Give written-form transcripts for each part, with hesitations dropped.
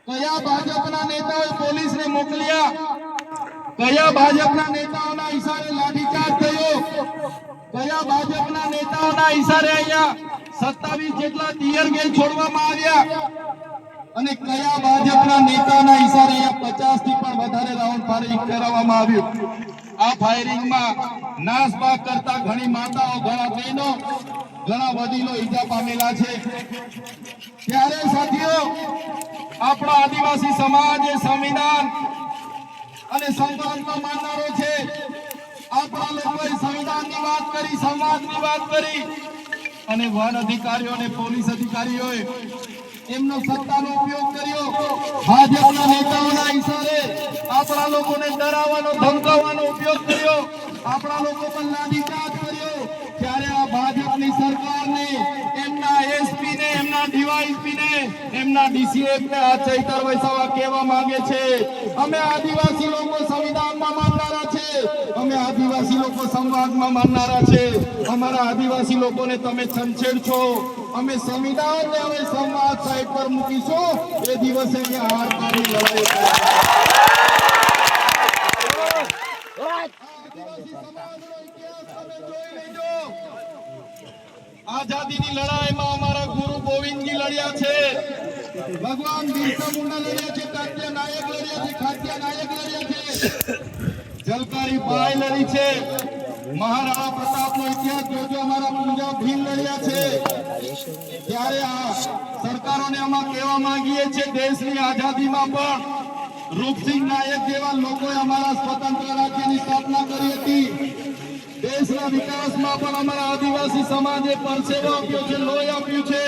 કયા ભાજપના નેતાઓએ પોલીસને મોકલ્યા, કયા ભાજપના નેતાઓના ઈશારે લાઠીચાર્જ થયો, કયા ભાજપના નેતાઓના ઈશારે અહીંયા 27 જેટલા ટીયર ગેસ છોડવામાં આવ્યા અને કયા ભાજપના નેતાના ઈશારે અહીંયા 50 થી પણ વધારે રાઉન્ડ ફાયરિંગ કરાવવામાં આવ્યું। આ ફાયરિંગમાં નાસભાગ કરતા ઘણી માતાઓ, ઘણા બહેનો, ઘણા વડીલો ઈજા પામેલા છે। ત્યારે સાથીઓ, આપણા આદિવાસી સમાજ એ સંવિધાન અને સંવાદમાં માનનારો છે। આપણા લોકોએ સંવિધાનની વાત કરી, સંવાદની વાત કરી અને વન અધિકારીઓ અને પોલીસ અધિકારીઓએ એમનો સત્તાનો ઉપયોગ કર્યો। ભાજપના નેતાઓના ઈશારે આપણા લોકોને ડરાવવાનો, ધમકાવવાનો ઉપયોગ કર્યો, આપણા લોકો પર લાઠીચાર્જ કર્યો। ત્યારે આ ભાજપની સરકારને, એમના એસપી ને, એમના ડીવાયએસપી ને, એમના ડીસીએફ ને આ ચૈતર વસાવા કહેવા માંગે છે, અમે આદિવાસી લોકો સંવિધાનમાં માનનારા છે, અમે આદિવાસી લોકો સંવાદમાં માનનારા છે, અમારા આદિવાસી લોકોને તમે છંછેડશો, અમે સંવિધાન ને અમે સંવાદ સાઈડ પર મૂકીશું, એ દિવસે અમે હાર પાડી લડાઈ આઝાદીની લડાઈમાં અમારા ગુરુ ગોવિંદજી લડ્યા છે, ભગવાન બિરસા મુંડા લડ્યા છે, તાત્યા નાયક લડ્યા છે, ખાત્યા નાયક લડ્યા છે, જલકારી બાઈ લડી છે, મહારાણા પ્રતાપનો ઇતિહાસ જોજો, અમારા પૂજા ભીલ લડ્યા છે। ત્યારે આ સરકારોને આમાં કહેવા માંગીએ છીએ, દેશની આઝાદીમાં પણ રૂપસિંહ નાયક જેવા લોકોએ અમારા સ્વતંત્ર રાજ્યની સ્થાપના કરી હતી। દેશના વિકાસમાં પણ અમારા આદિવાસી સમાજે પરસેવો આપ્યો છે, લોહી આપ્યું છે।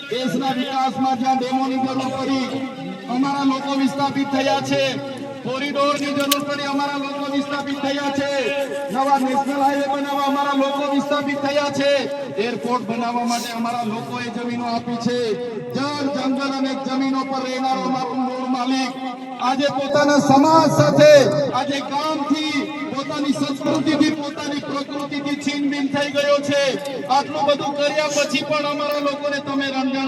દેશના વિકાસમાં જ્યાં ડેમોની જરૂર પડી, અમારા લોકો વિસ્થાપિત થયા છે, કોરિડોરની જરૂર પડી, અમારા લોકો વિસ્થાપિત થયા છે, નવા નેશનલ હાઈવે બનાવવા અમારા લોકો વિસ્થાપિત થયા છે, એરપોર્ટ બનાવવા માટે અમારા લોકોએ જમીનો આપી છે। જળ, જંગલ અને જમીનો પર રહેનારો અમારો મૂળ માલિક આજે પોતાના સમાજ સાથે, આજે ગામથી, પોતાની સંસ્કૃતિથી, પોતાની પ્રકૃતિથી છીનબીન થઈ ગયો છે। આટલું બધું કર્યા પછી પણ અમારા લોકોને તમે રમજાન